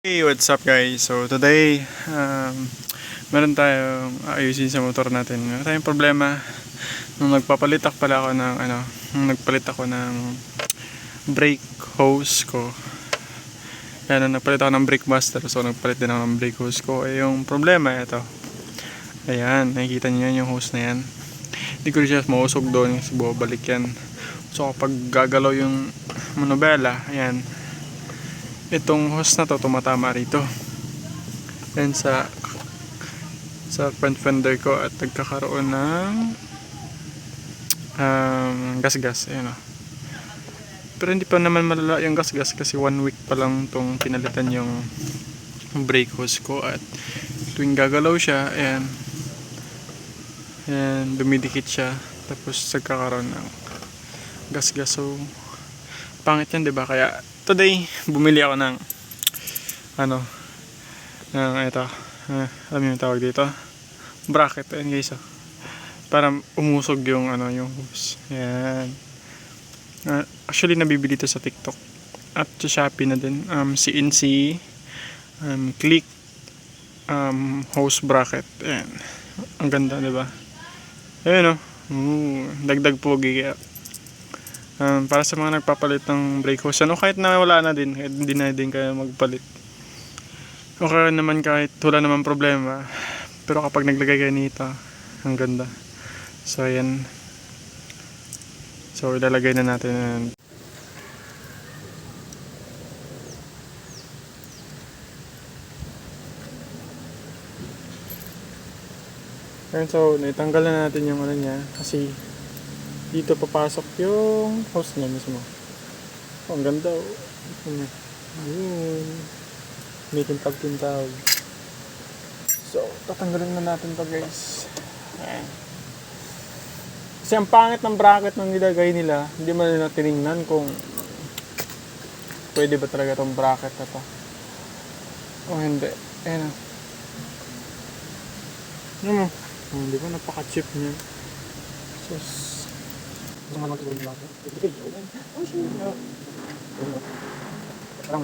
Hey, what's up guys? So today, meron tayong ayusin sa motor natin. Meron tayong problema. Nung nagpapalit ako ng brake hose ko. Kaya nung nagpalit ako ng brake master, so nagpalit din ako ng brake hose ko. Yung problema ito. Ayan, nakikita niyo yan, yung hose na yan. Hindi ko rin siya mausog doon kasi bumabalik yan. So kapag gagalaw yung manubela, ayan, itong hose na to tumatama rito and sa front fender ko at nagkakaroon ng gas-gas. Ayan o. Pero hindi pa naman malala yung gas-gas kasi 1 week pa lang tong pinalitan yung brake hose ko, at tuwing gagalaw siya, ayan, dumidikit siya, tapos nagkakaroon ng gas-gas. So pangit yan, diba? Kaya today bumili ako ng ito, alam niyo yung tawag dito, bracket. Ayan guys, para umusog yung yung hose. Ayan. Actually nabibili ito sa TikTok at sa Shopee na din. CNC click hose bracket. Ayan, ang ganda, diba? Ayan dagdag pogi. Kaya para sa mga nagpapalit ng brake hose, kahit na wala na din, kahit hindi na din kayo magpalit, okay naman kahit wala naman problema. Pero kapag naglagay kayo nito, ang ganda. So ayan, so ilalagay na natin. Ayan, so naitanggal na natin yung niya kasi dito papasok yung hose niya mismo. Ang ganda. Ayun, may tintag-tintag. So tatanggalin na natin to guys. Ayan. Kasi ang pangit ng bracket na nilagay nila, hindi man nila tinignan kung pwede ba talaga tong bracket na to o hindi. Ayan di ba napaka-cheap niya. So parang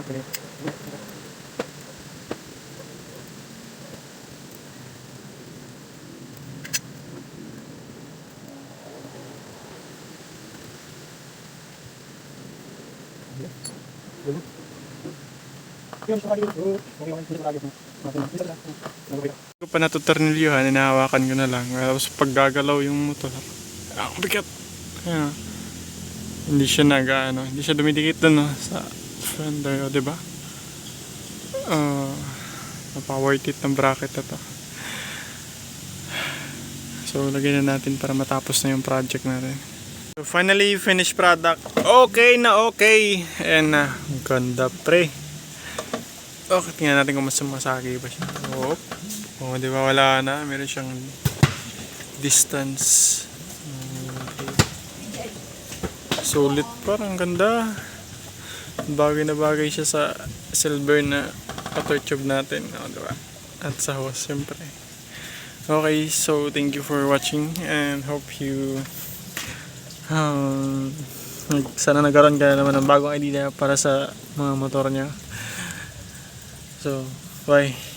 ko pa natutornilyuhan, hinahawakan ko na lang. Tapos pag gagalaw yung motor, ang bigat. Ayan, hindi siya hindi siya dumidikit dun sa fender, diba? Napaka-worth it ng bracket na to. So lagyan na natin para matapos na yung project natin. So finally, finished product. Okay na okay. And ganda pre. Okay, tingnan natin kung masaki ba siya. Diba wala na. Meron siyang distance. Okay. Sulit, parang ganda. Bagay na bagay siya sa silver na cutter tube natin. Diba? At sa hose, syempre. Okay, so thank you for watching and hope you sana nagkaroon ka naman ng bagong idea para sa mga motor niya. So, bye.